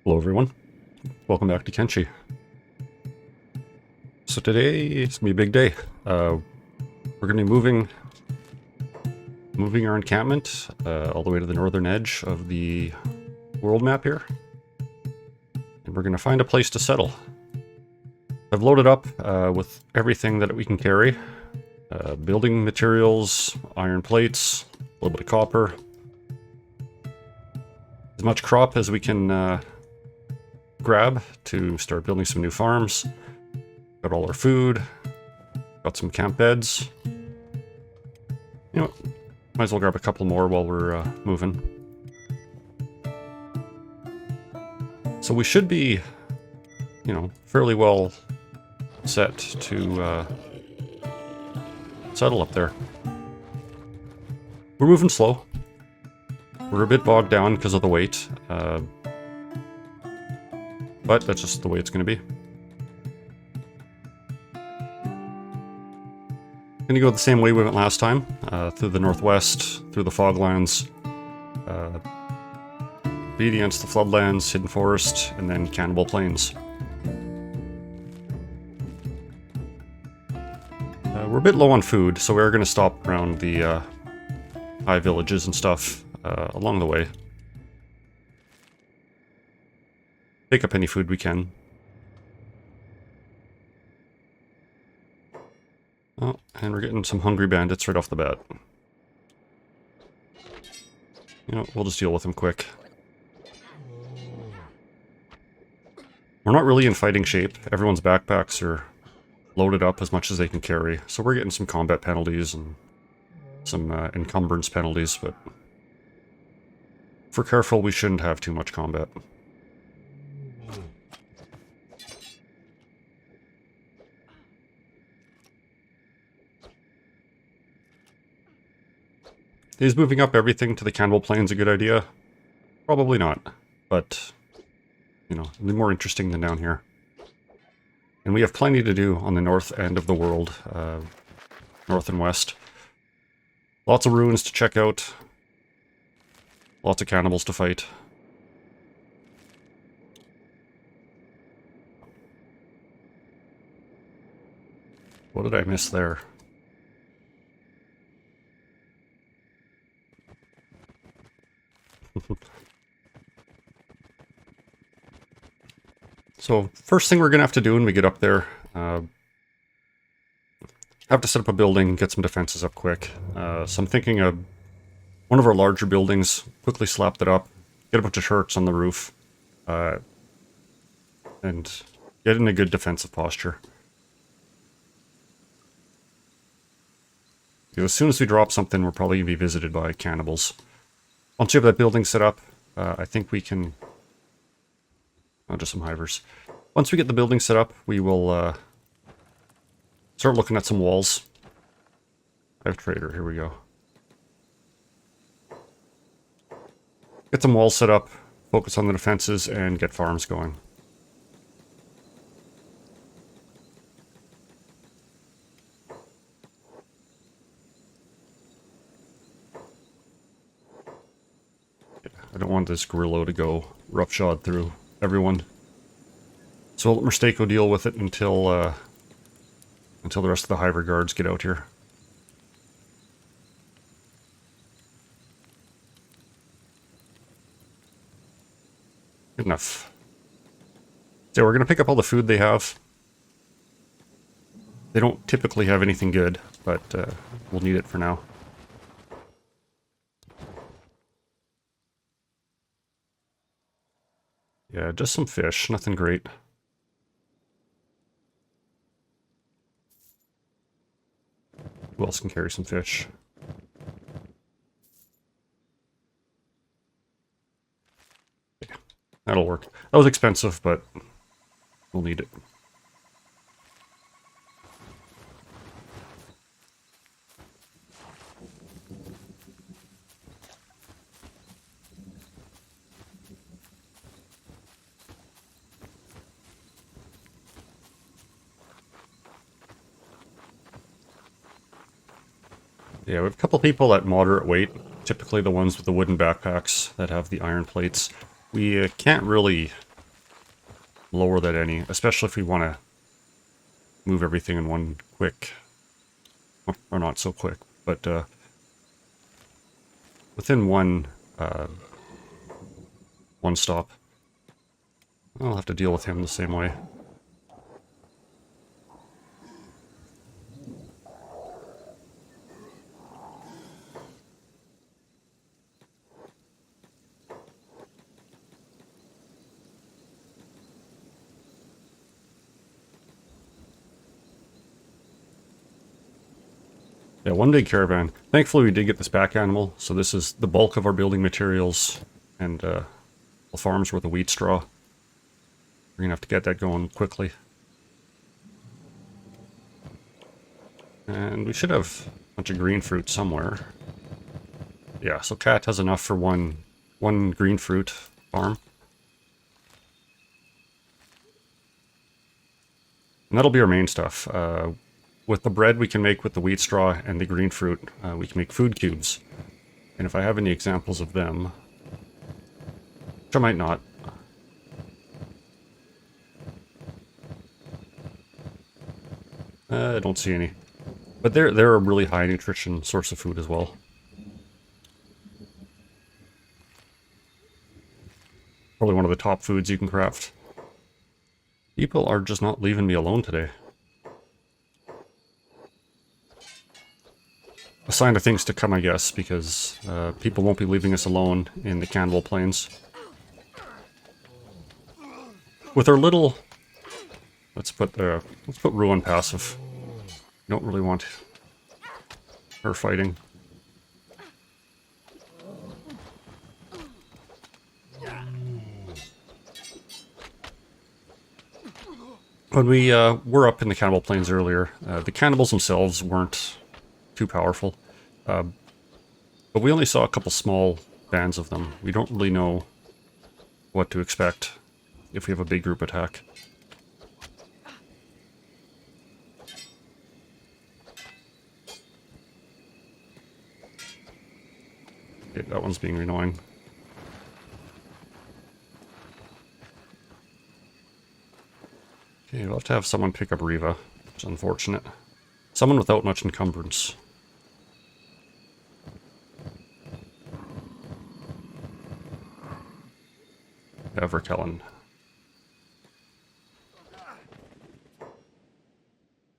Hello everyone, welcome back to Kenshi. So today is going to be a big day. We're going to be moving our encampment all the way to the northern edge of the world map here. And we're going to find a place to settle. I've loaded up with everything that we can carry. Building materials, iron plates, a little bit of copper. As much crop as we can grab to start building some new farms. Got all our food. Got some camp beds. You know, might as well grab a couple more while we're moving. So we should be, you know, fairly well set to settle up there. We're moving slow. We're a bit bogged down because of the weight. But that's just the way it's going to be. Going to go the same way we went last time, through the northwest, through the foglands, obedience, the floodlands, hidden forest, and then cannibal plains. We're a bit low on food, so we're going to stop around the high villages and stuff along the way. Pick up any food we can. Oh, and we're getting some hungry bandits right off the bat. You know, we'll just deal with them quick. We're not really in fighting shape. Everyone's backpacks are loaded up as much as they can carry. So we're getting some combat penalties and some encumbrance penalties, but if we're careful, we shouldn't have too much combat. Is moving up everything to the Cannibal Plains a good idea? Probably not, but, you know, it'll be more interesting than down here. And we have plenty to do on the north end of the world, north and west. Lots of ruins to check out. Lots of cannibals to fight. What did I miss there? So, first thing we're going to have to do when we get up there, have to set up a building, get some defenses up quick. So I'm thinking of one of our larger buildings, quickly slap that up, get a bunch of turrets on the roof, and get in a good defensive posture. Because as soon as we drop something, we're probably going to be visited by cannibals. Once you have that building set up, I think we can... Oh, just some hivers. Once we get the building set up, we will start looking at some walls. I have trader, here we go. Get some walls set up, focus on the defenses, and get farms going. I don't want this guerrilla to go roughshod through everyone. So I'll let Mistako deal with it until the rest of the Hiver guards get out here. Good enough. So we're going to pick up all the food they have. They don't typically have anything good, but we'll need it for now. Yeah, just some fish, nothing great. Who else can carry some fish? Yeah, that'll work. That was expensive, but we'll need it. Yeah, we have a couple people at moderate weight, typically the ones with the wooden backpacks that have the iron plates. We can't really lower that any, especially if we want to move everything in one quick, or not so quick, but within one stop. I'll have to deal with him the same way. Yeah, one big caravan. Thankfully we did get this back animal, so this is the bulk of our building materials and the farms worth of wheat straw. We're gonna have to get that going quickly. And we should have a bunch of green fruit somewhere. Yeah, so Cat has enough for one green fruit farm. And that'll be our main stuff. With the bread we can make with the wheat straw and the green fruit, we can make food cubes. And if I have any examples of them, which I might not. I don't see any. But they're a really high nutrition source of food as well. Probably one of the top foods you can craft. People are just not leaving me alone today. A sign of things to come, I guess, because people won't be leaving us alone in the Cannibal Plains. With our little... Let's put Ruin passive. You don't really want her fighting. When we were up in the Cannibal Plains earlier, the cannibals themselves weren't too powerful. But we only saw a couple small bands of them. We don't really know what to expect if we have a big group attack. Okay, that one's being annoying. Okay, we'll have to have someone pick up Riva, which is unfortunate. Someone without much encumbrance. Everkellen.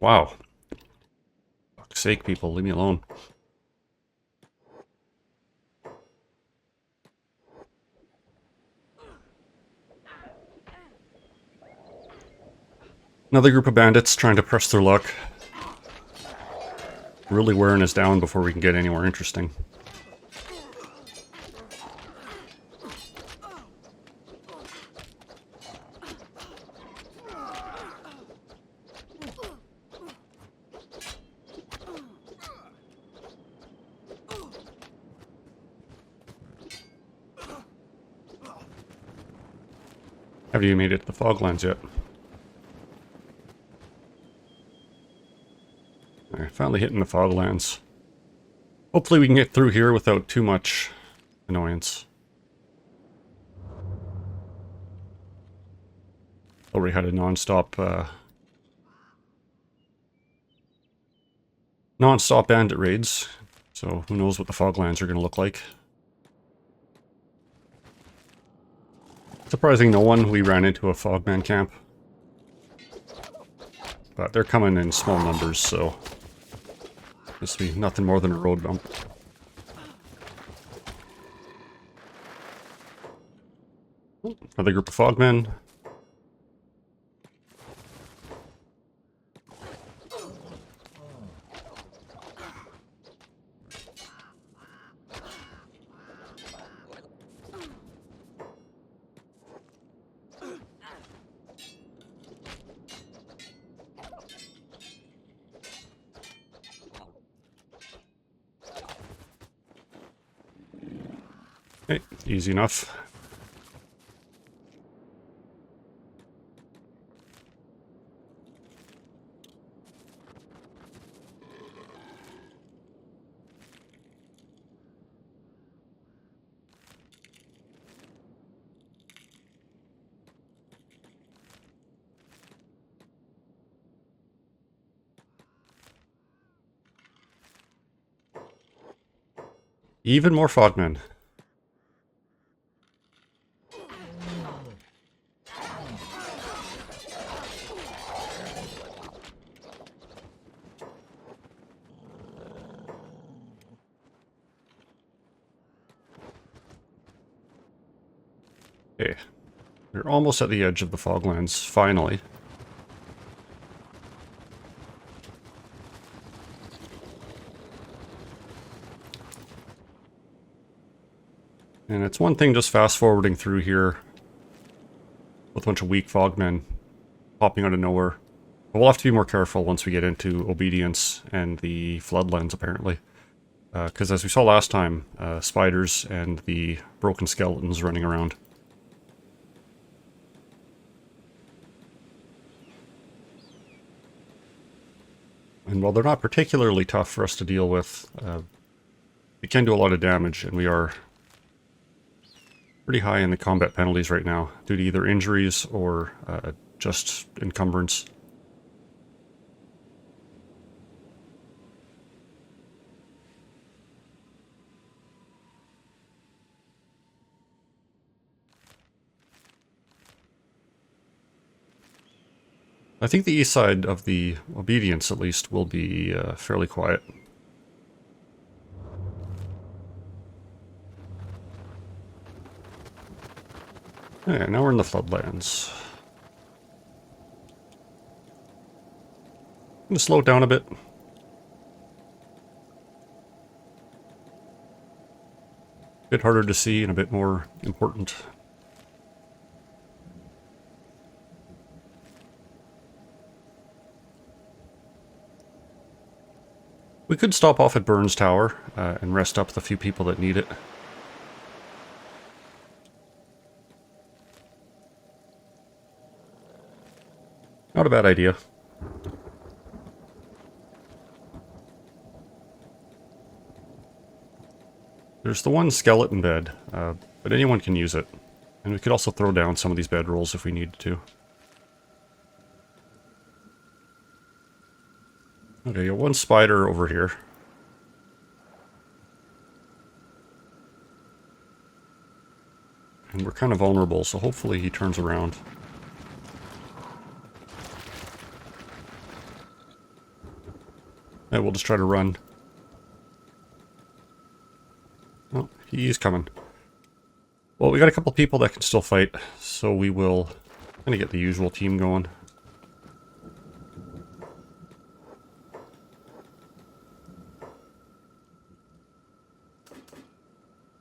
Wow. Fuck's sake, people, leave me alone. Another group of bandits trying to press their luck. Really wearing us down before we can get anywhere interesting. Have you made it to the Foglands yet? Alright, finally hitting the Foglands. Hopefully we can get through here without too much annoyance. Already had a non-stop bandit raids, so who knows what the Foglands are going to look like. Surprising no one, we ran into a Fogman camp. But they're coming in small numbers, so this will be nothing more than a road bump. Another group of Fogmen. Okay, easy enough. Even more fogmen. Okay. We're almost at the edge of the foglands, finally. And it's one thing just fast-forwarding through here with a bunch of weak fogmen popping out of nowhere. But we'll have to be more careful once we get into Obedience and the Floodlands, apparently. Because as we saw last time, spiders and the broken skeletons running around. And while they're not particularly tough for us to deal with, they can do a lot of damage, and we are pretty high in the combat penalties right now, due to either injuries or just encumbrance. I think the east side of the Obedience, at least, will be fairly quiet. Okay, now we're in the Floodlands. I'm going to slow it down a bit. A bit harder to see and a bit more important. We could stop off at Burns Tower and rest up the few people that need it. Not a bad idea. There's the one skeleton bed, but anyone can use it. And we could also throw down some of these bedrolls if we needed to. Okay, got one spider over here. And we're kind of vulnerable, so hopefully he turns around. And we'll just try to run. Oh, he's coming. Well, we got a couple people that can still fight, so we will kind of get the usual team going.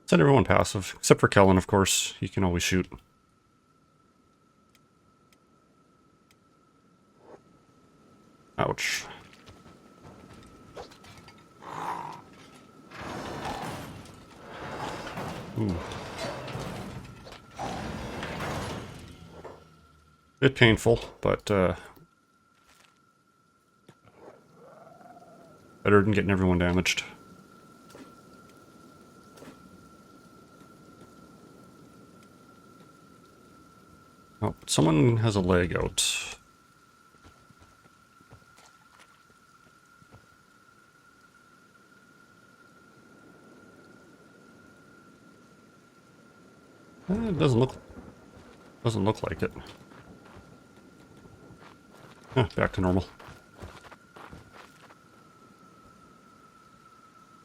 Send everyone passive, except for Kellen, of course. He can always shoot. Ouch. Ooh. Bit painful, but better than getting everyone damaged. Oh, someone has a leg out. It doesn't look like it. Back to normal.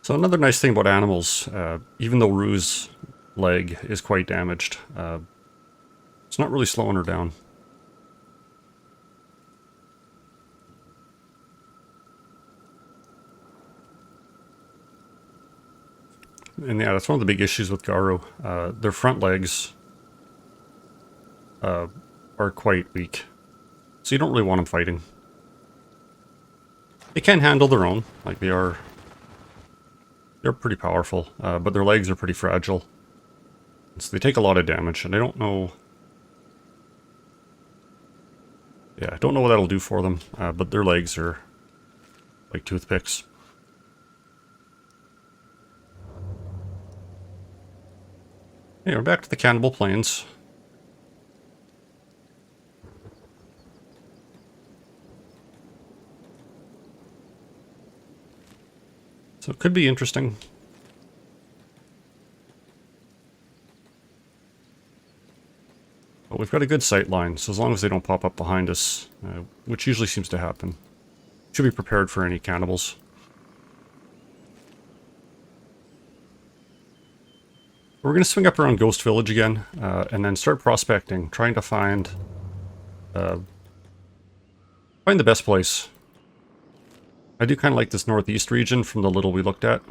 So another nice thing about animals, even though Rue's leg is quite damaged, it's not really slowing her down. And yeah, that's one of the big issues with Garu. Their front legs are quite weak. So you don't really want them fighting. They can handle their own, like they're pretty powerful, but their legs are pretty fragile. So they take a lot of damage, and I don't know... Yeah, I don't know what that'll do for them, but their legs are like toothpicks. Okay, we're back to the Cannibal Plains. So it could be interesting. But we've got a good sight line, so as long as they don't pop up behind us, which usually seems to happen, should be prepared for any cannibals. We're going to swing up around Ghost Village again, and then start prospecting, trying to find the best place. I do kind of like this northeast region from the little we looked at.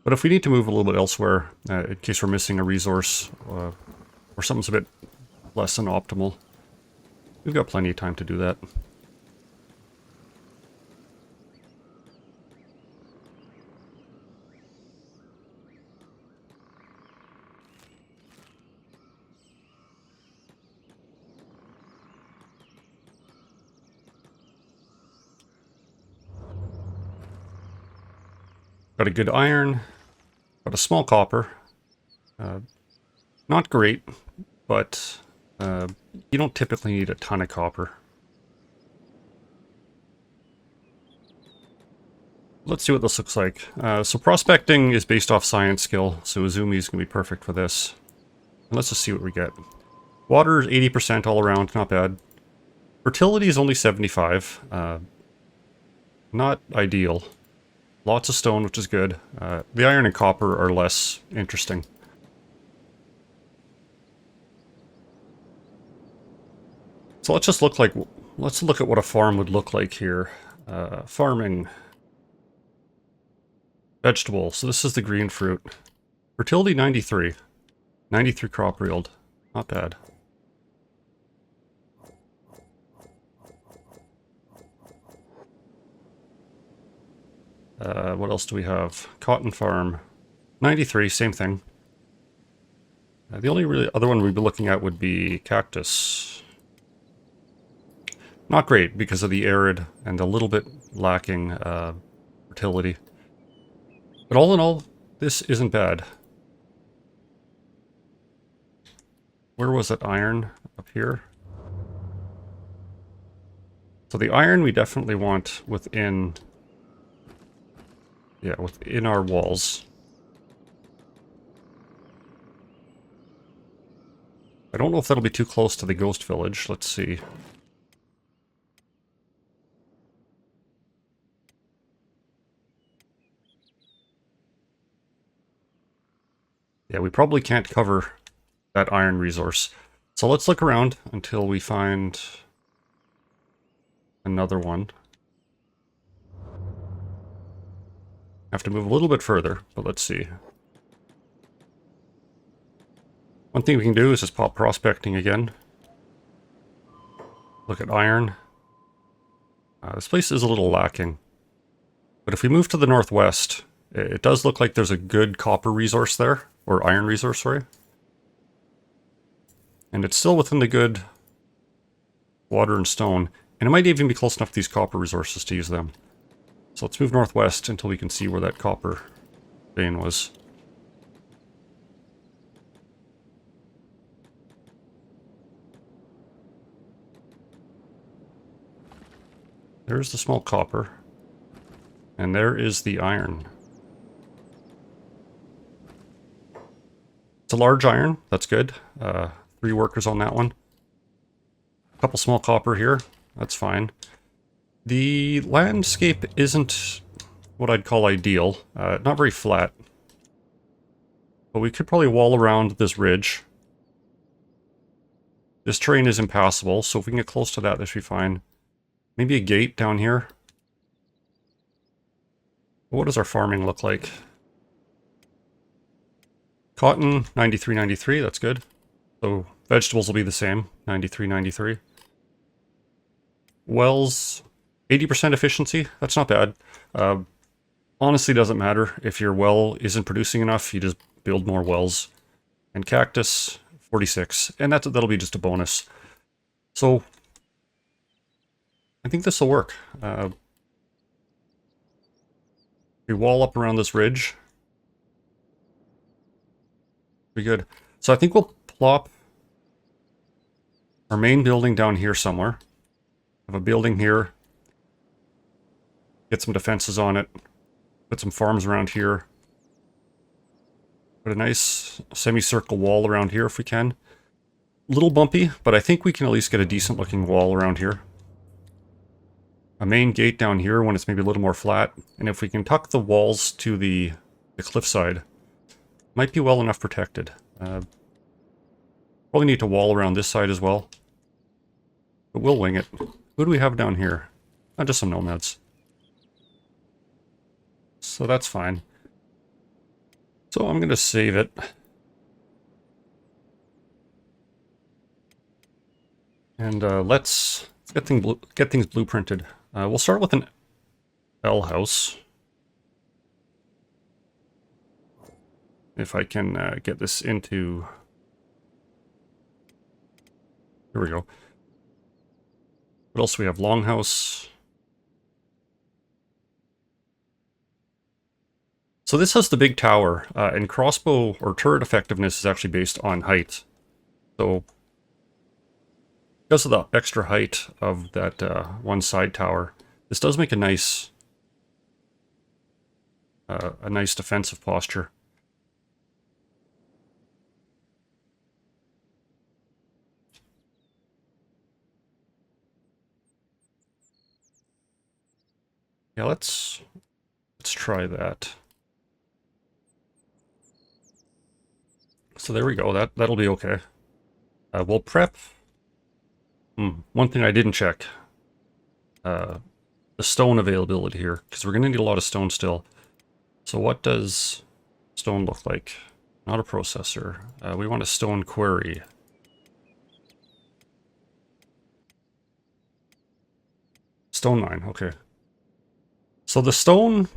But if we need to move a little bit elsewhere, in case we're missing a resource, or something's a bit less than optimal, we've got plenty of time to do that. Got a good iron, got a small copper. Not great, but you don't typically need a ton of copper. Let's see what this looks like. So prospecting is based off science skill, so Izumi is going to be perfect for this. And let's just see what we get. Water is 80% all around, not bad. Fertility is only 75. Not ideal. Lots of stone, which is good. The iron and copper are less interesting. So let's look at what a farm would look like here. Farming. Vegetable. So this is the green fruit. Fertility 93. 93 crop yield. Not bad. What else do we have? Cotton farm. 93, same thing. The only really other one we'd be looking at would be cactus. Not great because of the arid and a little bit lacking fertility. But all in all, this isn't bad. Where was that iron? Up here? So the iron we definitely want within... yeah, within our walls. I don't know if that'll be too close to the ghost village. Let's see. Yeah, we probably can't cover that iron resource. So let's look around until we find another one. Have to move a little bit further, but let's see. One thing we can do is just pop prospecting again. Look at iron. This place is a little lacking. But if we move to the northwest, it does look like there's a good copper resource there. Or iron resource, sorry. And it's still within the good water and stone. And it might even be close enough to these copper resources to use them. So let's move northwest until we can see where that copper vein was. There's the small copper. And there is the iron. It's a large iron. That's good. 3 workers on that one. A couple small copper here. That's fine. The landscape isn't what I'd call ideal. Not very flat. But we could probably wall around this ridge. This terrain is impassable, so if we can get close to that, this should be fine. Maybe a gate down here. What does our farming look like? Cotton, 93.93, that's good. So vegetables will be the same, 93.93. Wells, 80% efficiency, that's not bad. Honestly, doesn't matter. If your well isn't producing enough, you just build more wells. And cactus, 46, and that'll be just a bonus. So, I think this will work. We wall up around this ridge. Pretty good. So I think we'll plop our main building down here somewhere. Have a building here. Get some defenses on it. Put some farms around here. Put a nice semicircle wall around here if we can. A little bumpy, but I think we can at least get a decent looking wall around here. A main gate down here when it's maybe a little more flat. And if we can tuck the walls to the cliffside, might be well enough protected. Probably need to wall around this side as well. But we'll wing it. Who do we have down here? Just some nomads. So that's fine. So I'm going to save it. And let's get things blueprinted. We'll start with an L house. If I can get this into... Here we go. What else do we have? Longhouse. So this has the big tower, and crossbow or turret effectiveness is actually based on height. So because of the extra height of that one side tower, this does make a nice defensive posture. Yeah, let's try that. So there we go. That'll be okay. We'll prep. One thing I didn't check. The stone availability here, because we're going to need a lot of stone still. So what does stone look like? Not a processor. We want a stone quarry. Stone mine, okay. So the stone,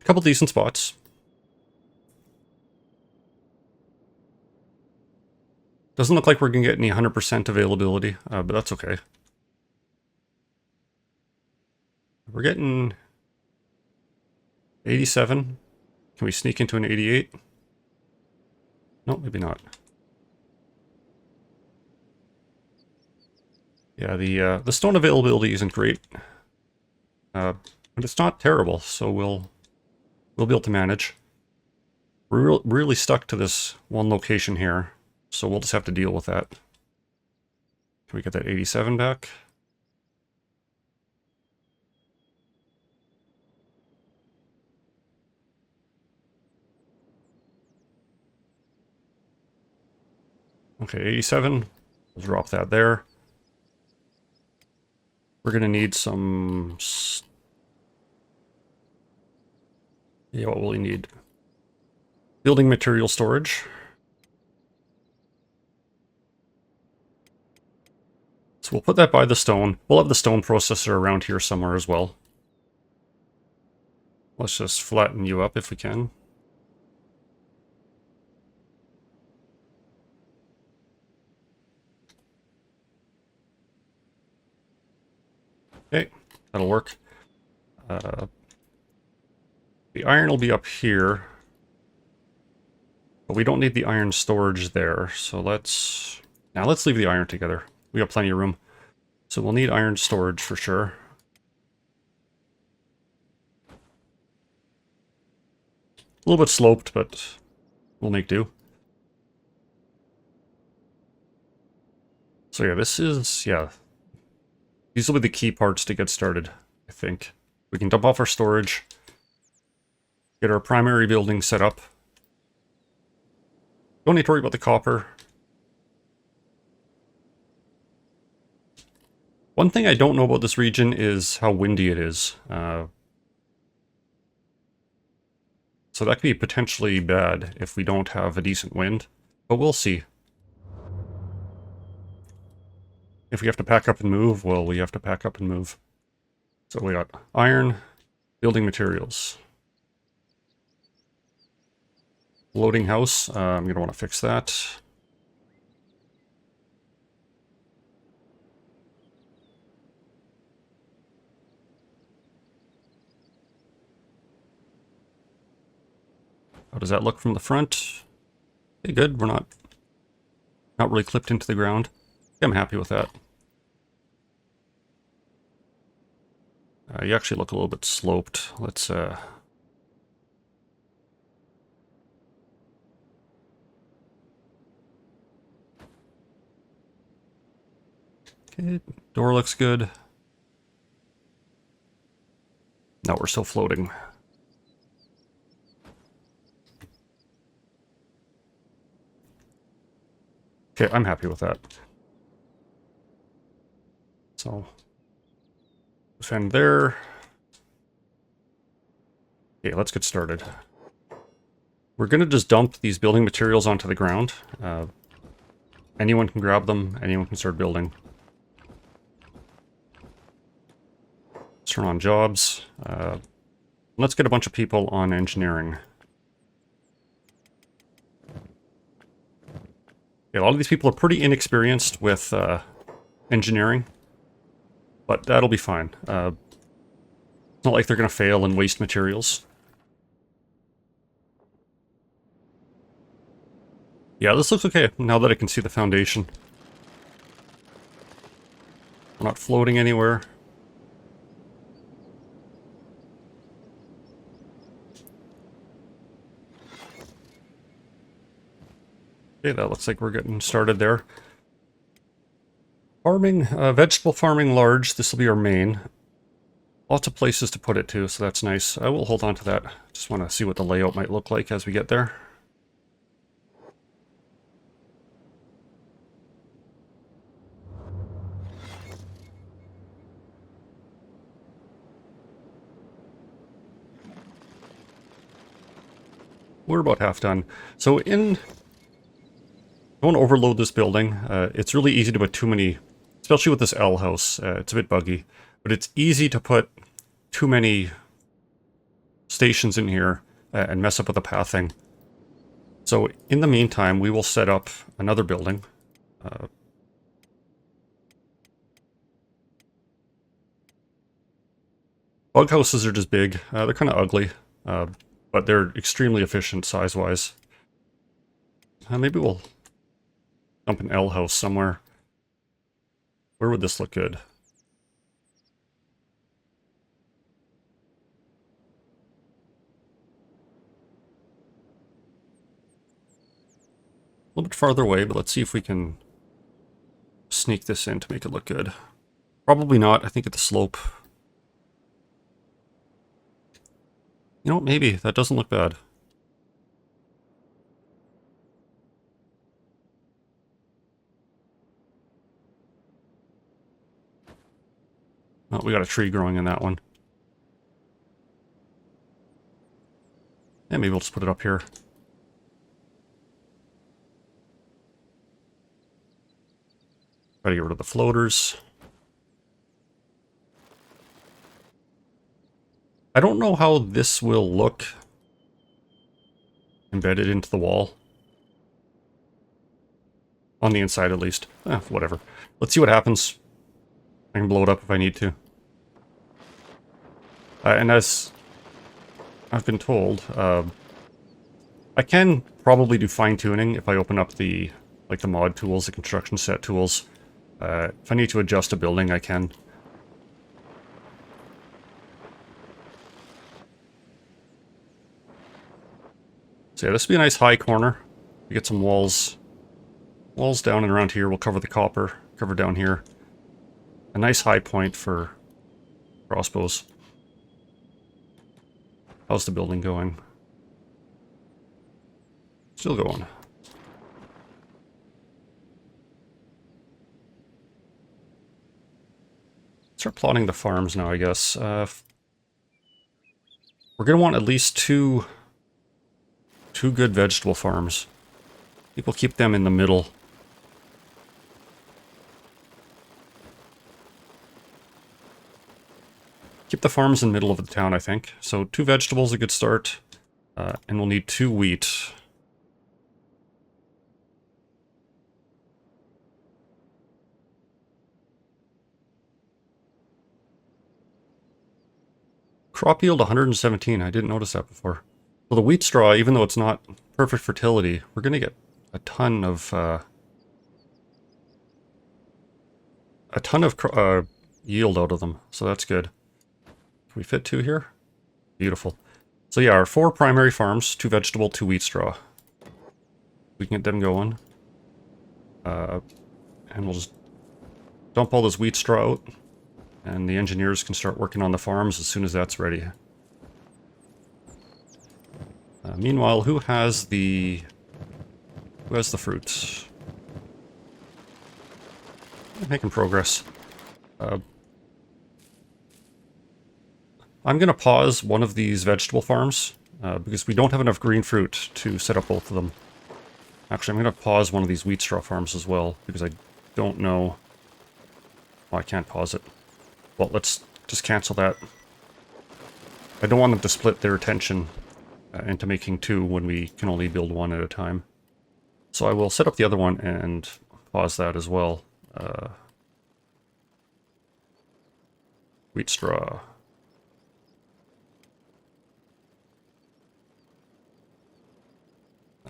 a couple decent spots. Doesn't look like we're going to get any 100% availability, but that's okay. We're getting 87. Can we sneak into an 88? No, maybe not. Yeah, the stone availability isn't great. But it's not terrible, so we'll be able to manage. We're really stuck to this one location here, so we'll just have to deal with that. Can we get that 87 back? Okay, 87. We'll drop that there. We're going to need some... Yeah, what will we need? Building material storage. So we'll put that by the stone. We'll have the stone processor around here somewhere as well. Let's just flatten you up if we can. Okay, that'll work. The iron will be up here. But we don't need the iron storage there, so let's leave the iron together. We got plenty of room. So we'll need iron storage for sure. A little bit sloped, but we'll make do. So yeah, these will be the key parts to get started, I think. We can dump off our storage, get our primary building set up. Don't need to worry about the copper. One thing I don't know about this region is how windy it is. So that could be potentially bad if we don't have a decent wind, but we'll see. If we have to pack up and move, well, we have to pack up and move. So we got iron, building materials. Loading house, I'm going to want to fix that. How does that look from the front? Okay, good. We're not really clipped into the ground. I'm happy with that. You actually look a little bit sloped. Let's... Okay, door looks good. No, we're still floating. Okay, I'm happy with that. So, defend there. Okay, let's get started. We're going to just dump these building materials onto the ground. Anyone can grab them, anyone can start building. Let's turn on jobs. Let's get a bunch of people on engineering. Yeah, a lot of these people are pretty inexperienced with engineering, but that'll be fine. It's not like they're going to fail and waste materials. Yeah, this looks okay now that I can see the foundation. We're not floating anywhere. Okay, that looks like we're getting started there. Farming, vegetable farming large, this will be our main. Lots of places to put it too, so that's nice. I will hold on to that. Just want to see what the layout might look like as we get there. We're about half done. So don't overload this building. It's really easy to put too many, especially with this L house. It's a bit buggy, but it's easy to put too many stations in here and mess up with the pathing. So in the meantime, we will set up another building. Bug houses are just big. They're kind of ugly, but they're extremely efficient size-wise. Maybe we'll dump an L house somewhere. Where would this look good? A little bit farther away, but let's see if we can sneak this in to make it look good. Probably not. I think at the slope. You know, maybe. That doesn't look bad. Oh, we got a tree growing in that one. Yeah, maybe we'll just put it up here. Try to get rid of the floaters. I don't know how this will look embedded into the wall. On the inside, at least. Whatever. Let's see what happens. I can blow it up if I need to. And as I've been told, I can probably do fine-tuning if I open up the mod tools, the construction set tools. If I need to adjust a building, I can. So yeah, this would be a nice high corner. We get some walls. Walls down and around here. We'll cover the copper. Cover down here. A nice high point for crossbows. How's the building going? Still going. Start plotting the farms now, I guess. We're going to want at least two good vegetable farms. People keep them in the middle. Keep the farms in the middle of the town, I think. So 2 vegetables, a good start. And we'll need 2 wheat. Crop yield 117. I didn't notice that before. So the wheat straw, even though it's not perfect fertility, we're going to get a ton of yield out of them. So that's good. Can we fit 2 here? Beautiful. So yeah, our 4 primary farms, 2 vegetable, 2 wheat straw. We can get them going. And we'll just dump all this wheat straw out. And the engineers can start working on the farms as soon as that's ready. Meanwhile, who has the fruits? Making progress. I'm going to pause one of these vegetable farms because we don't have enough green fruit to set up both of them. Actually, I'm going to pause one of these wheat straw farms as well because I don't know... Oh, I can't pause it. Well, let's just cancel that. I don't want them to split their attention into making 2 when we can only build 1 at a time. So I will set up the other one and pause that as well. Wheat straw.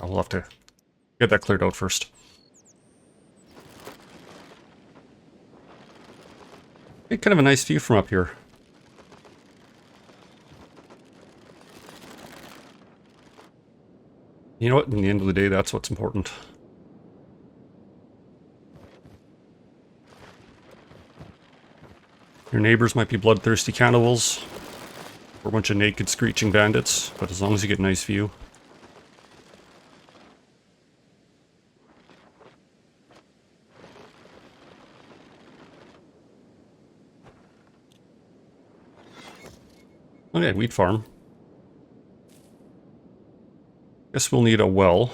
I'll have to get that cleared out first. Kind of a nice view from up here. You know what? In the end of the day, that's what's important. Your neighbors might be bloodthirsty cannibals, or a bunch of naked, screeching bandits, but as long as you get a nice view. Okay, wheat farm. Guess we'll need a well.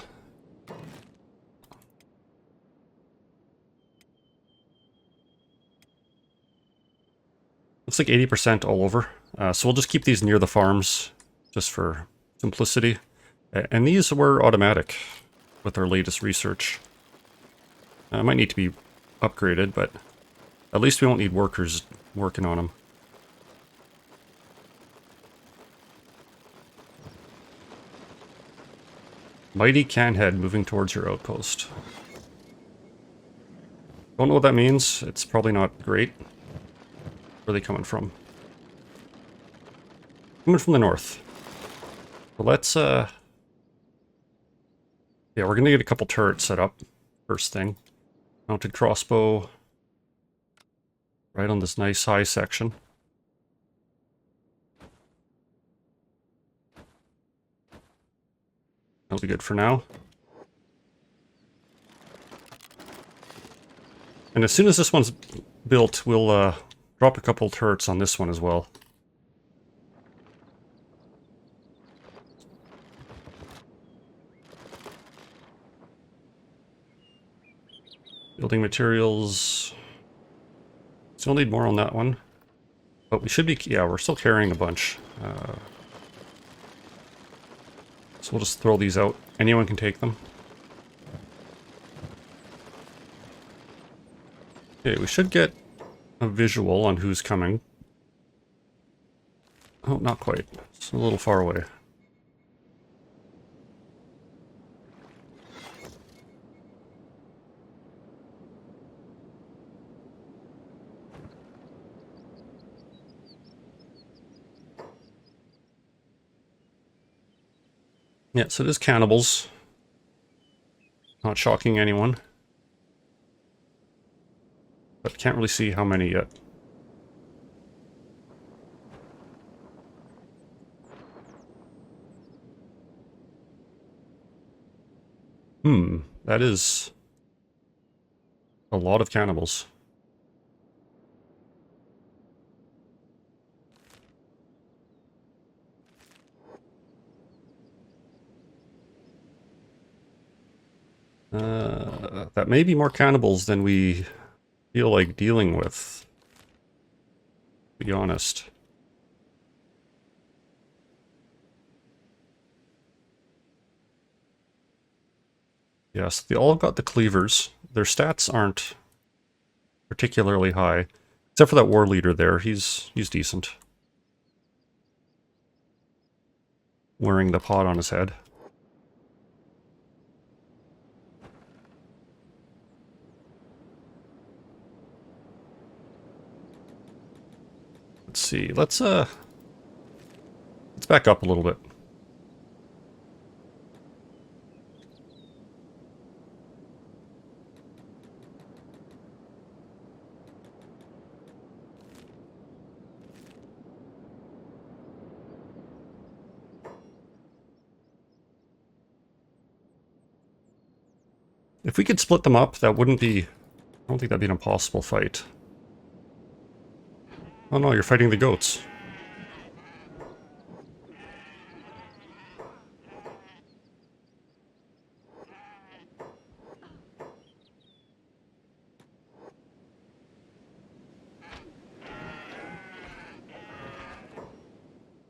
Looks like 80% all over. So we'll just keep these near the farms, just for simplicity. And these were automatic with our latest research. Might need to be upgraded, but at least we won't need workers working on them. Mighty Canhead moving towards your outpost. Don't know what that means. It's probably not great. Where are they coming from? Coming from the north. So let's, yeah, we're gonna get a couple turrets set up. First thing. Mounted crossbow. Right on this nice high section. That'll be good for now. And as soon as this one's built, we'll drop a couple turrets on this one as well. Building materials. So we'll need more on that one. But we should be, yeah, we're still carrying a bunch. So we'll just throw these out. Anyone can take them. Okay, we should get a visual on who's coming. Oh, not quite. It's a little far away. Yeah, so it is cannibals. Not shocking anyone. But can't really see how many yet. That is a lot of cannibals. That may be more cannibals than we feel like dealing with, to be honest. Yes, they all got the cleavers. Their stats aren't particularly high, except for that war leader there. He's decent. Wearing the pot on his head. Let's see. Let's Let's back up a little bit. If we could split them up, that wouldn't be... I don't think that'd be an impossible fight. Oh no, you're fighting the goats.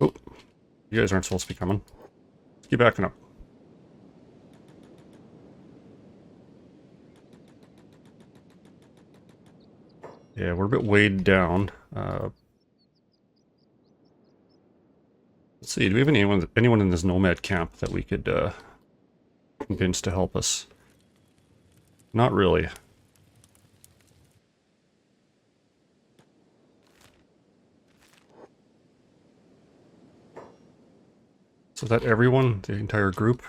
Oh, you guys aren't supposed to be coming. Let's keep backing up. Yeah, we're a bit weighed down. Let's see, do we have anyone in this nomad camp that we could convince to help us? Not really. So is that everyone? The entire group?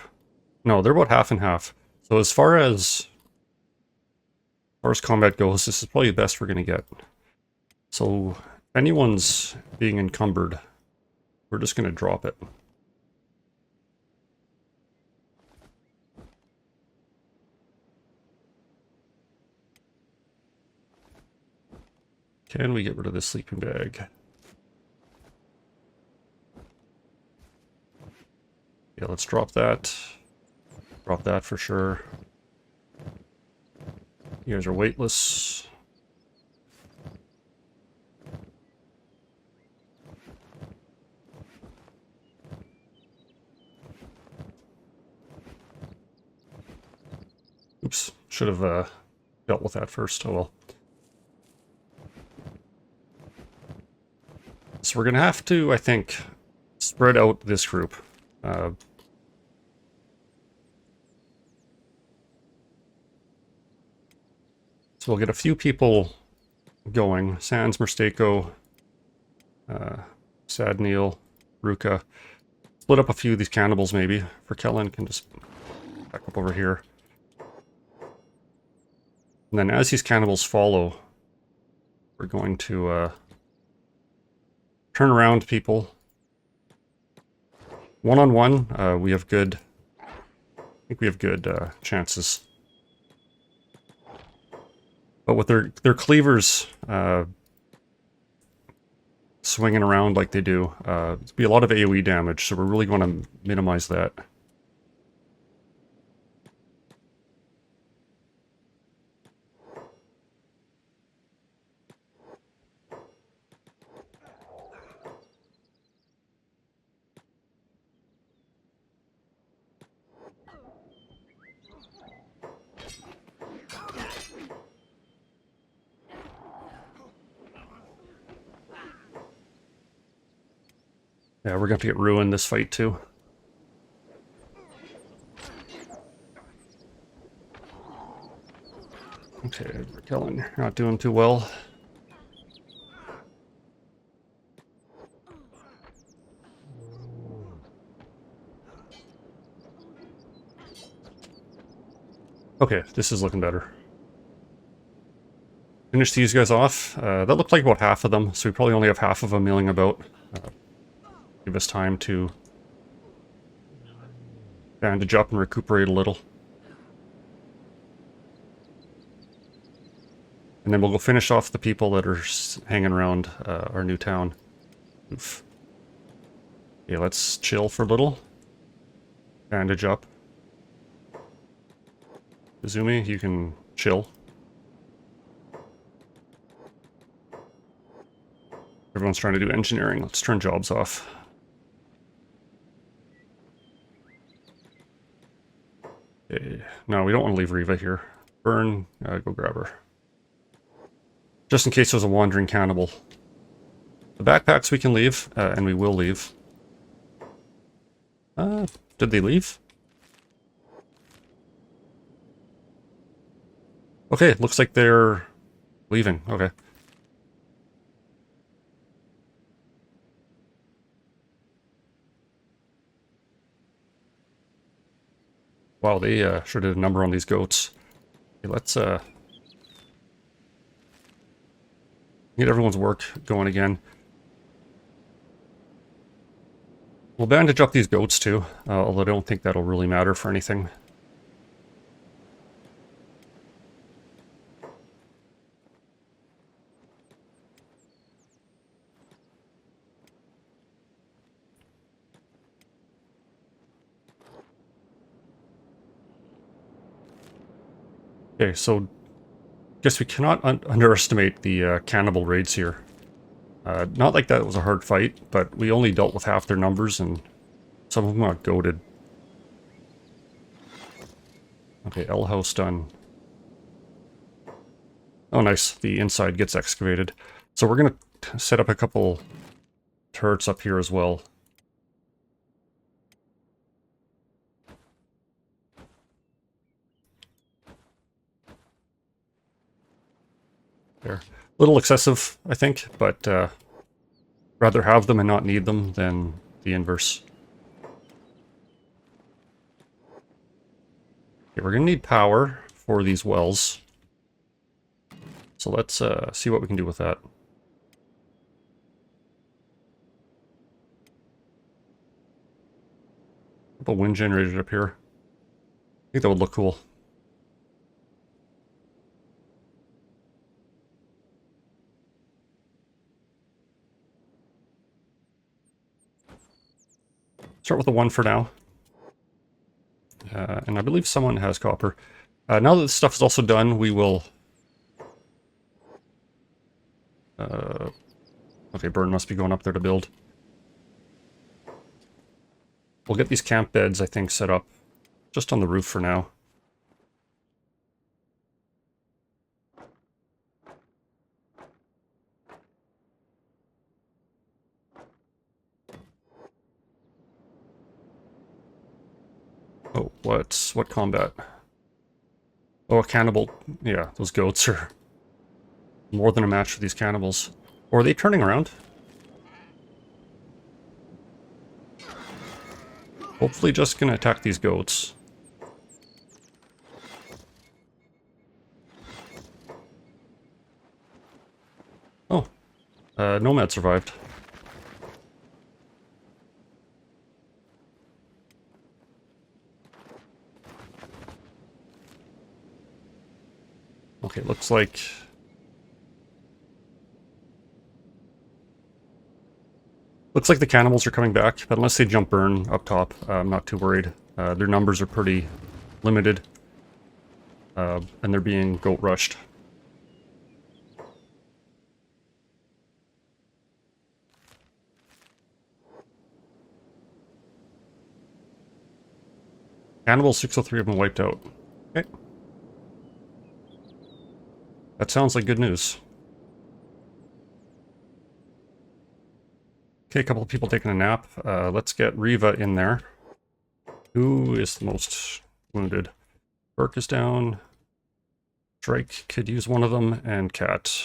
No, they're about half and half. So as far as combat goes, this is probably the best we're going to get. So if anyone's being encumbered, we're just going to drop it. Can we get rid of this sleeping bag? Yeah, let's drop that. Drop that for sure. You guys are weightless. Oops, should have dealt with that first. Oh well. So we're gonna have to, I think, spread out this group. So we'll get a few people going. Sans, Murstako, Sadneil, Ruka. Split up a few of these cannibals maybe. For Kellen can just back up over here. And then as these cannibals follow, we're going to turn around people. One-on-one, we have good... I think we have good chances. But with their cleavers swinging around like they do, it'll be a lot of AoE damage, so we're really going to minimize that. Yeah, we're going to have to get ruined this fight too. Okay, Kellen, you're not doing too well. Okay, this is looking better. Finish these guys off. That looked like about half of them, so we probably only have half of them milling about. Give us time to bandage up and recuperate a little. And then we'll go finish off the people that are hanging around our new town. Oof. Okay, let's chill for a little. Bandage up. Izumi, you can chill. Everyone's trying to do engineering. Let's turn jobs off. Okay. No, we don't want to leave Riva here. Burn, go grab her. Just in case there's a wandering cannibal. The backpacks we can leave, and we will leave. Did they leave? Okay, looks like they're leaving. Okay. Wow, they sure did a number on these goats. Okay, let's get everyone's work going again. We'll bandage up these goats too, although I don't think that'll really matter for anything. Okay, so guess we cannot underestimate the cannibal raids here. Not like that was a hard fight, but we only dealt with half their numbers, and some of them got goated. Okay, L house done. Oh, nice. The inside gets excavated. So we're going to set up a couple turrets up here as well. There. A little excessive, I think, but rather have them and not need them than the inverse. Okay, we're going to need power for these wells. So let's see what we can do with that. A wind generator up here. I think that would look cool. Start with the one for now. And I believe someone has copper. Now that this stuff is also done, we will... okay, Burn must be going up there to build. We'll get these camp beds, I think, set up just on the roof for now. Oh, what combat? Oh, a cannibal. Yeah, those goats are more than a match for these cannibals. Or are they turning around? Hopefully just gonna attack these goats. Oh, Nomad survived. Okay, looks like... looks like the cannibals are coming back, but unless they jump Burn up top, I'm not too worried. Their numbers are pretty limited, and they're being goat rushed. Cannibal 603 have been wiped out. Okay. That sounds like good news. Okay, a couple of people taking a nap. Let's get Riva in there. Who is the most wounded? Burke is down. Drake could use one of them, and Cat.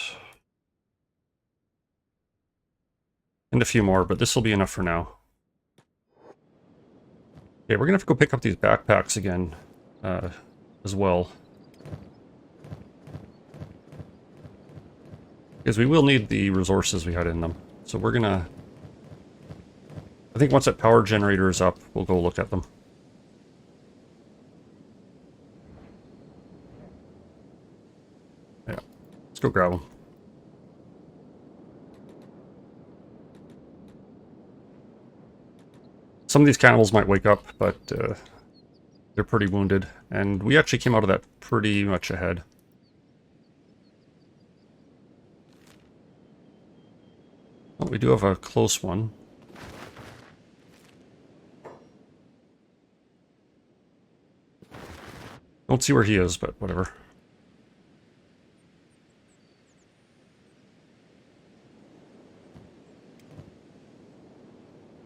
And a few more, but this will be enough for now. Okay, we're gonna have to go pick up these backpacks again, as well. Because we will need the resources we had in them. So we're gonna... I think once that power generator is up, we'll go look at them. Yeah, let's go grab them. Some of these cannibals might wake up, but they're pretty wounded. And we actually came out of that pretty much ahead. Oh, we do have a close one. Don't see where he is, but whatever.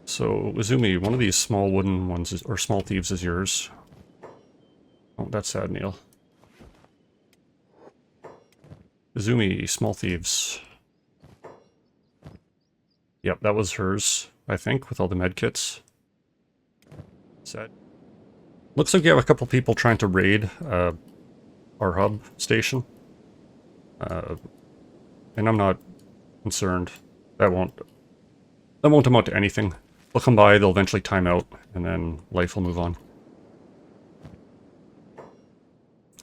So, Izumi, one of these small wooden ones, is, or small thieves, is yours. Oh, that's sad, Neil. Izumi, small thieves. Yep, that was hers, I think, with all the medkits. Sad. Looks like you have a couple people trying to raid our hub station. And I'm not concerned. That won't amount to anything. They'll come by, they'll eventually time out, and then life will move on.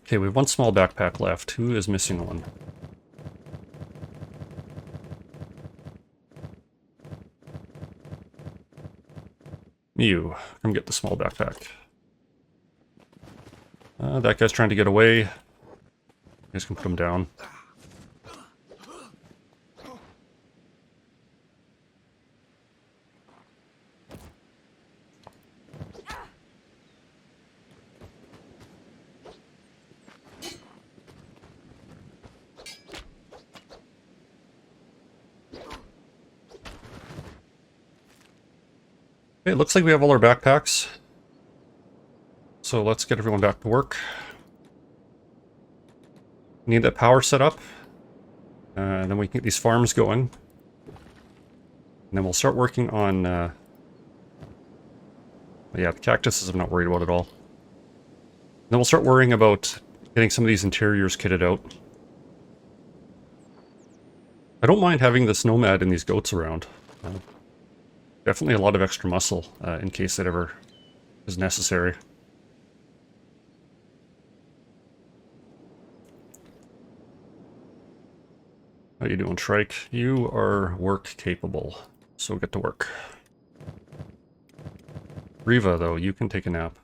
Okay, we have one small backpack left. Who is missing one? You, come get the small backpack. That guy's trying to get away. You guys can put him down. Okay, it looks like we have all our backpacks. So let's get everyone back to work. Need that power set up. And then we can get these farms going. And then we'll start working on... yeah, the cactuses I'm not worried about at all. Then we'll start worrying about getting some of these interiors kitted out. I don't mind having this nomad and these goats around. Definitely a lot of extra muscle in case it ever is necessary. How you doing, Shrike? You are work capable, so get to work. Riva, though, you can take a nap.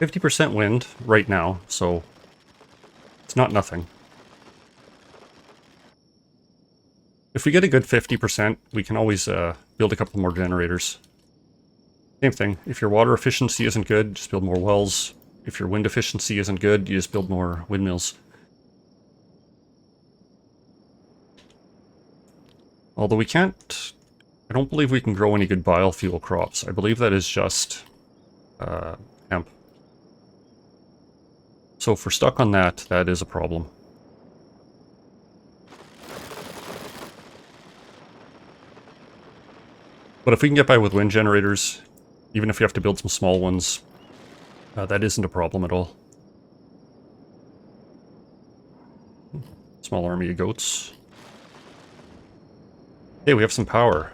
%50 wind right now, so it's not nothing. If we get a good 50%, we can always build a couple more generators. Same thing, if your water efficiency isn't good, just build more wells. If your wind efficiency isn't good, you just build more windmills. Although we can't... I don't believe we can grow any good biofuel crops. I believe that is just hemp. So if we're stuck on that, that is a problem. But if we can get by with wind generators, even if we have to build some small ones, that isn't a problem at all. Small army of goats. Hey, we have some power.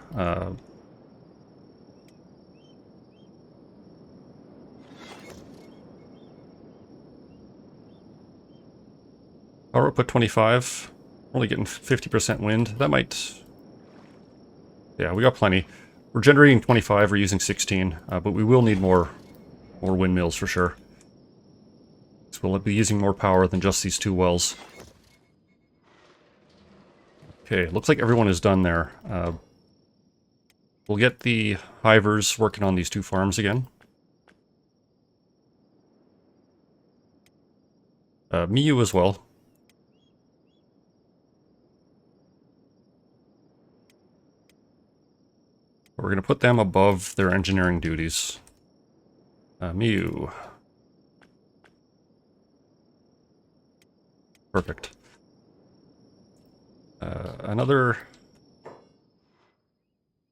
Power output 25. Only getting 50% wind. That might... Yeah, we got plenty. We're generating 25, we're using 16, but we will need more windmills for sure. So we'll be using more power than just these 2 wells. Okay, looks like everyone is done there. We'll get the hivers working on these 2 farms again. Miyu as well. We're going to put them above their engineering duties. Miyu. Perfect. Let's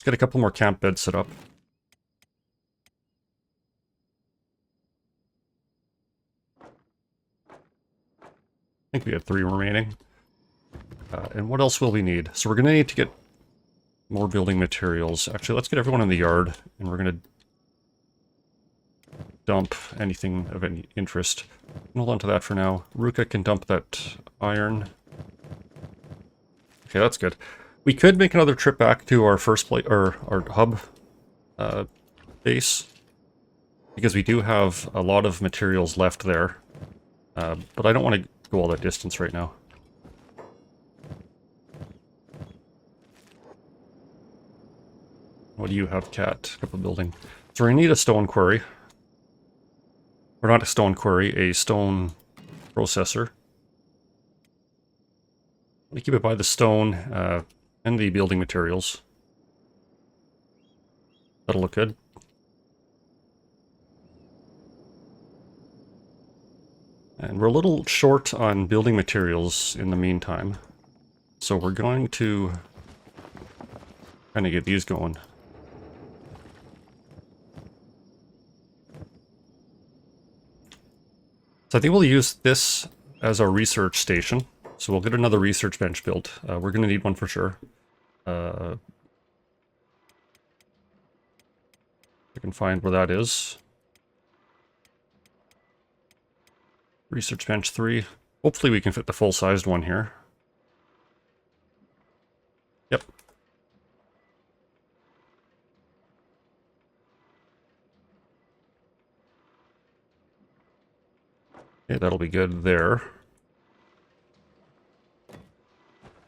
get a couple more camp beds set up. I think we had 3 remaining. And what else will we need? So we're going to need to get more building materials. Actually, let's get everyone in the yard, and we're going to dump anything of any interest. Hold on to that for now. Ruka can dump that iron. Okay, that's good. We could make another trip back to our our hub base, because we do have a lot of materials left there. But I don't want to go all that distance right now. What do you have, Cat? A couple building. So we need a stone quarry. Or not a stone quarry, a stone processor. We keep it by the stone and the building materials. That'll look good. And we're a little short on building materials in the meantime. So we're going to Trying to get these going. So I think we'll use this as our research station. So we'll get another research bench built. We're going to need one for sure. I can find where that is. Research bench 3. Hopefully we can fit the full-sized one here. Yep. Okay, that'll be good there.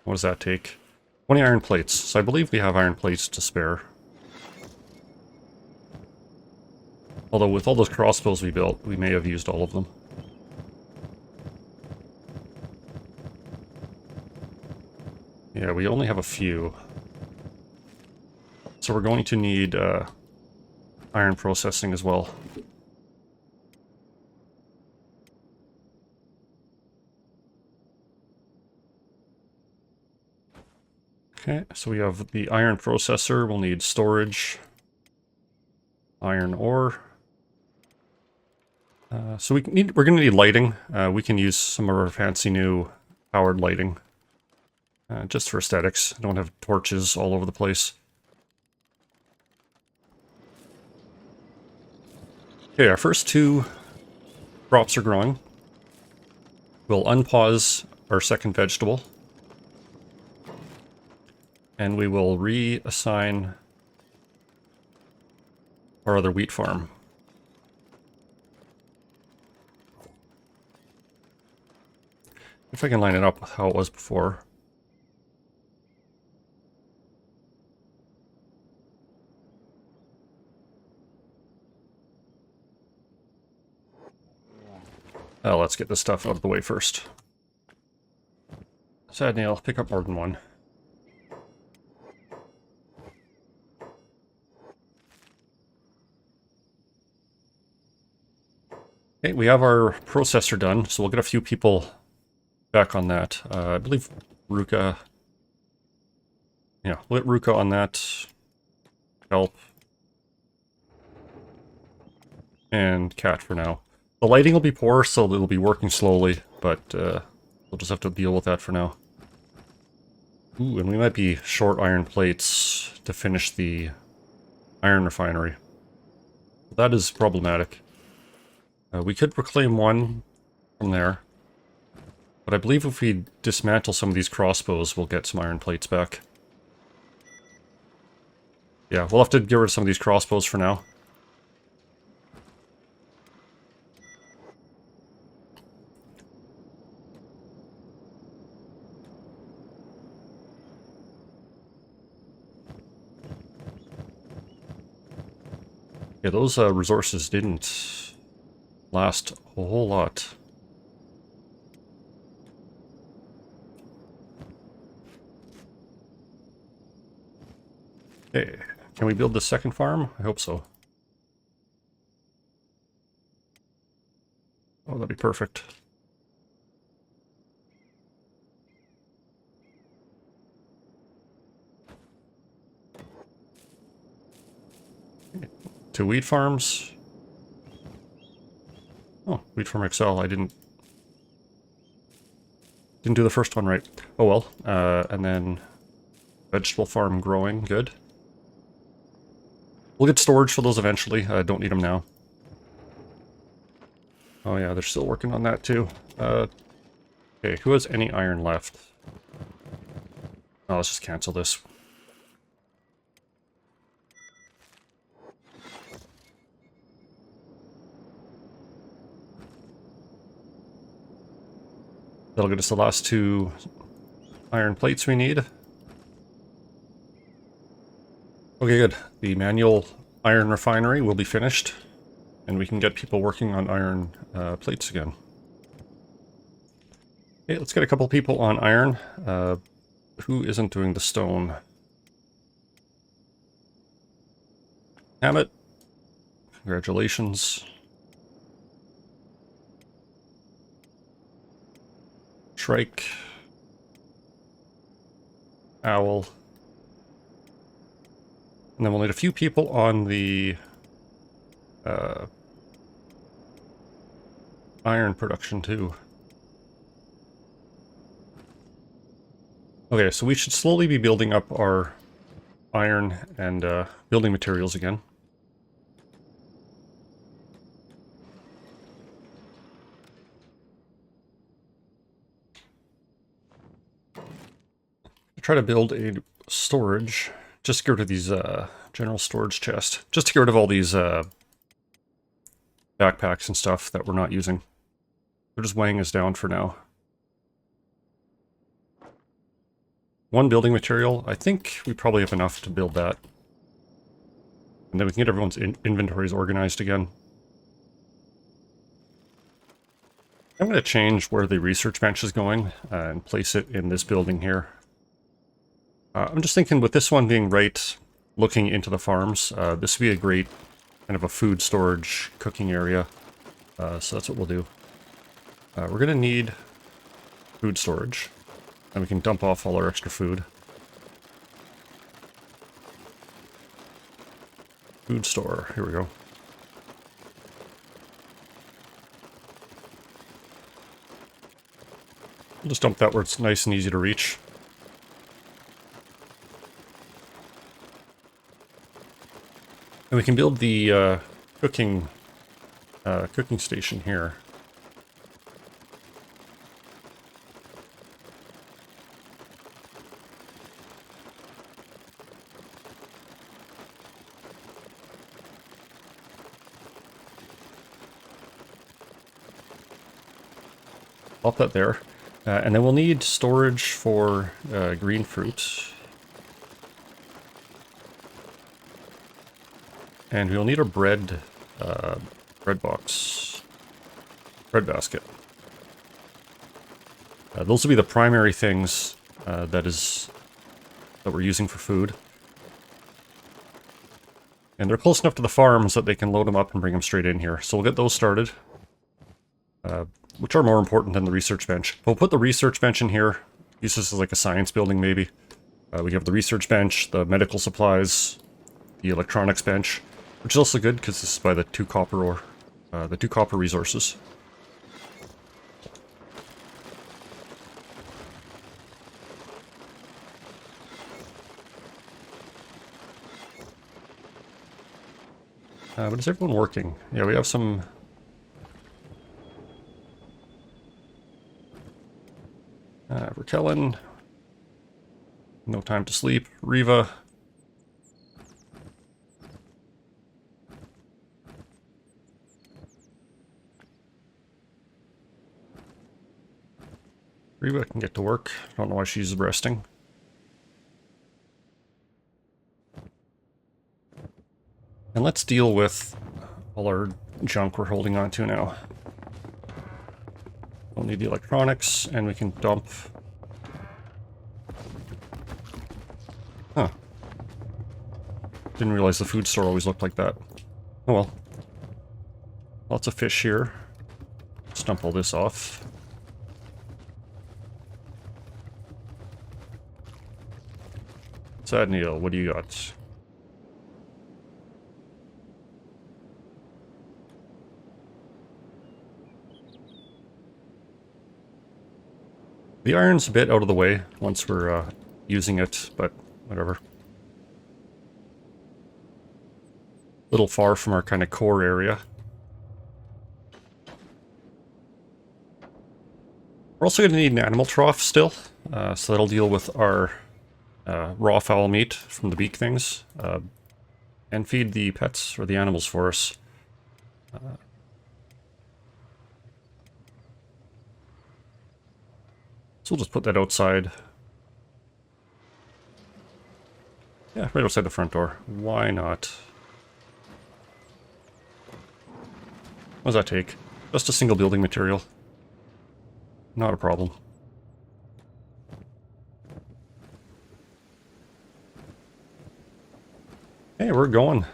What does that take? 20 iron plates. So I believe we have iron plates to spare. Although with all those crossbows we built, we may have used all of them. Yeah, we only have a few. So we're going to need iron processing as well. Okay, so we have the iron processor. We'll need storage, iron ore. So we're going to need lighting. We can use some of our fancy new powered lighting. Just for aesthetics. I don't have torches all over the place. Okay, our first 2 crops are growing. We'll unpause our second vegetable. And we will reassign our other wheat farm. If I can line it up with how it was before. Let's get this stuff out of the way first. Sad nail, pick up more than one. Okay, we have our processor done, so we'll get a few people back on that. I believe Ruka... Yeah, we'll get Ruka on that. Help. And Cat for now. The lighting will be poor, so it'll be working slowly, but we'll just have to deal with that for now. Ooh, and we might be short iron plates to finish the iron refinery. That is problematic. We could reclaim one from there. But I believe if we dismantle some of these crossbows, we'll get some iron plates back. Yeah, we'll have to get rid of some of these crossbows for now. Yeah, those resources didn't last a whole lot. Okay, can we build the second farm? I hope so. Oh, that'd be perfect. Okay. 2 wheat farms. Oh, wheat farm XL. I didn't do the first one right. Oh well. And then vegetable farm growing. Good. We'll get storage for those eventually. I don't need them now. Oh yeah, they're still working on that too. Okay, who has any iron left? Oh, let's just cancel this. That'll get us the last 2 iron plates we need. Okay, good. The manual iron refinery will be finished, and we can get people working on iron plates again. Okay, let's get a couple people on iron. Who isn't doing the stone? Hammett. Congratulations. Shrike. Owl. And then we'll need a few people on the iron production too. Okay, so we should slowly be building up our iron and building materials again. Try to build a storage. Just get rid of these general storage chest. Just to get rid of all these backpacks and stuff that we're not using. They're just weighing us down for now. One building material. I think we probably have enough to build that. And then we can get everyone's inventories organized again. I'm going to change where the research bench is going and place it in this building here. I'm just thinking with this one being right looking into the farms, this would be a great kind of a food storage cooking area. So that's what we'll do. We're going to need food storage, and we can dump off all our extra food. Food store, here we go. We'll just dump that where it's nice and easy to reach. And we can build the cooking station here. Pop that there. And then we'll need storage for green fruit. And we'll need a bread box, bread basket. Those will be the primary things that we're using for food. And they're close enough to the farms that they can load them up and bring them straight in here. So we'll get those started, which are more important than the research bench. We'll put the research bench in here. Use this as like a science building maybe. We have the research bench, the medical supplies, the electronics bench. Which is also good because this is by the two copper resources. But is everyone working? Yeah, we have some... Raquelin. No time to sleep. Riva. Riva can get to work. Don't know why she's resting. And let's deal with all our junk we're holding on to now. We'll need the electronics, and we can dump... Huh. Didn't realize the food store always looked like that. Oh well. Lots of fish here. Let's dump all this off. Sad Neil, what do you got? The iron's a bit out of the way once we're using it, but whatever. A little far from our kind of core area. We're also going to need an animal trough still, so that'll deal with our raw fowl meat from the beak things, and feed the pets or the animals for us. So we'll just put that outside. Yeah, right outside the front door. Why not? What does that take? Just a single building material. Not a problem. Hey, we're going.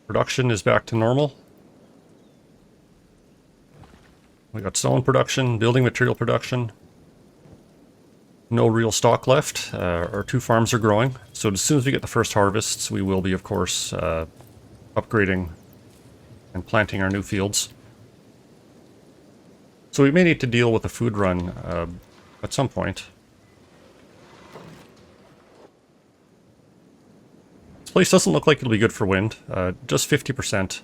Production is back to normal. We got stone production, building material production. no real stock left. Our 2 farms are growing, so as soon as we get the first harvests, we will be, of course, upgrading and planting our new fields. So we may need to deal with a food run at some point. This place doesn't look like it'll be good for wind, just 50%.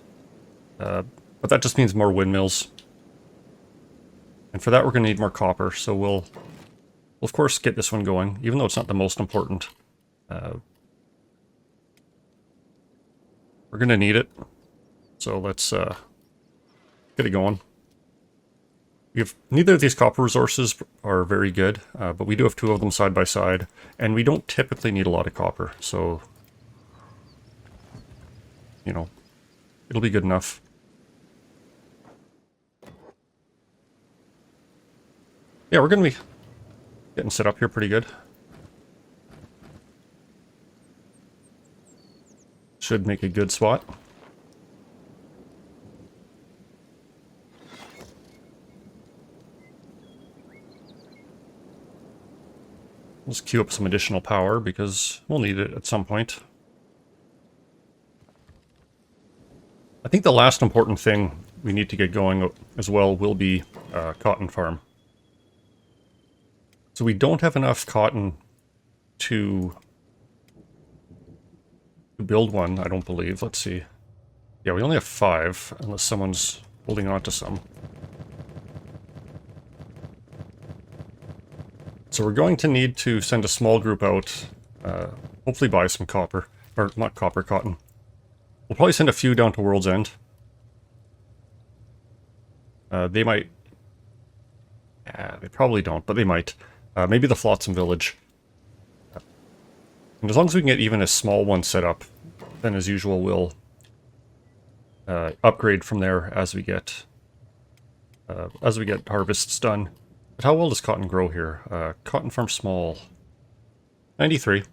But that just means more windmills. And for that we're going to need more copper, so we'll of course get this one going, even though it's not the most important. We're going to need it, so let's get it going. We have neither of these copper resources are very good, but we do have 2 of them side by side, and we don't typically need a lot of copper, so you know, it'll be good enough. Yeah, we're going to be getting set up here pretty good. Should make a good spot. Let's queue up some additional power because we'll need it at some point. I think the last important thing we need to get going as well will be cotton farm. So we don't have enough cotton to build one, I don't believe. Let's see. Yeah, we only have 5, unless someone's holding on to some. So we're going to need to send a small group out, hopefully buy some copper. Or, not copper, cotton. We'll probably send a few down to World's End. They might... they probably don't, but they might. Maybe the Flotsam Village. And as long as we can get even a small one set up, then as usual we'll upgrade from there as we get harvests done. But how well does cotton grow here? Cotton farm small. 93.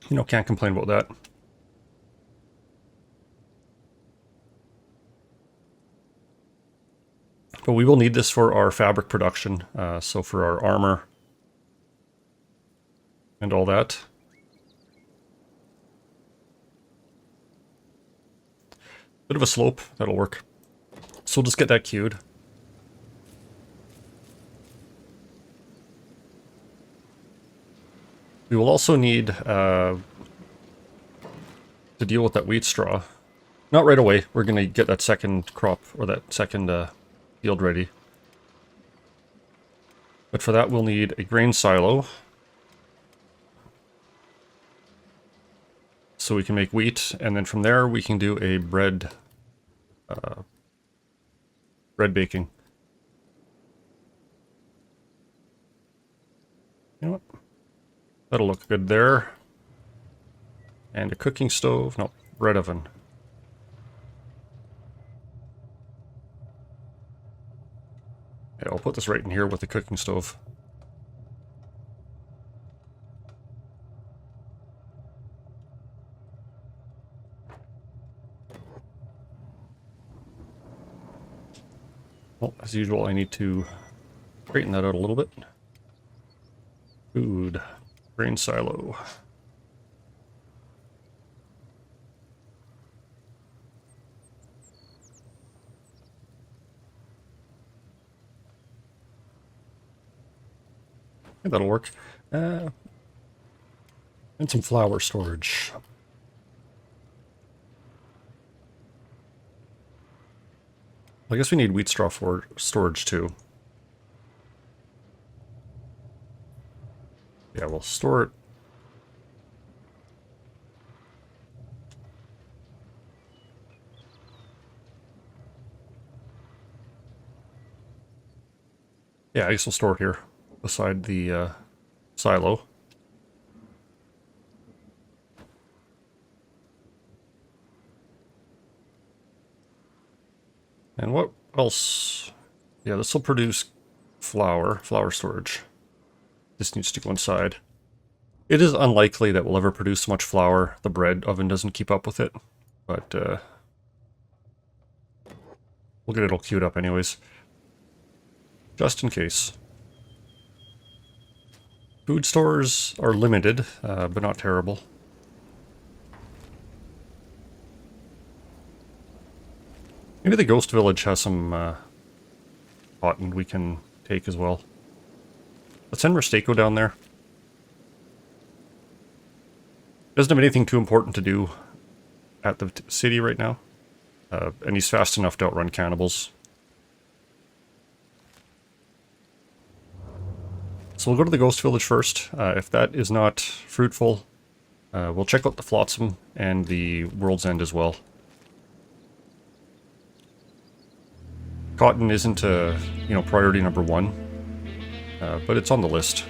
You know, can't complain about that. But we will need this for our fabric production, so for our armor and all that. Bit of a slope, that'll work. So we'll just get that queued. We will also need to deal with that wheat straw. Not right away, we're going to get that second crop, or that second field ready. But for that we'll need a grain silo. So we can make wheat, and then from there we can do a bread baking. You know what? That'll look good there. And a cooking stove, no, bread oven. Yeah, I'll put this right in here with the cooking stove. Well, as usual, I need to straighten that out a little bit. Food. Grain silo. Yeah, that'll work. And some flour storage. I guess we need wheat straw for storage too. Yeah, we'll store it. Yeah, I guess we'll store it here beside the silo. And what else? Yeah, this will produce flour storage. This needs to go inside. It is unlikely that we'll ever produce so much flour. The bread oven doesn't keep up with it, but we'll get it all queued up anyways. Just in case. Food stores are limited, but not terrible. Maybe the Ghost Village has some cotton we can take as well. Let's send Restako down there. Doesn't have anything too important to do at the city right now. And he's fast enough to outrun cannibals. So we'll go to the Ghost Village first. If that is not fruitful, we'll check out the Flotsam and the World's End as well. Cotton isn't, priority number 1, but it's on the list.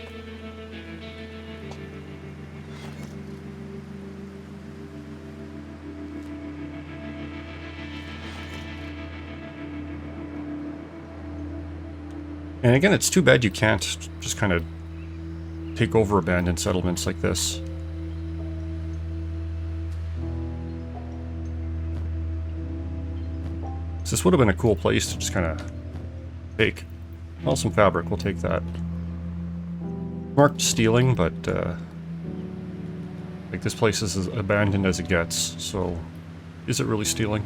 And again, it's too bad you can't just kind of take over abandoned settlements like this. This would have been a cool place to just kind of take. Well, some fabric, we'll take that. Marked stealing, but like this place is as abandoned as it gets, so is it really stealing?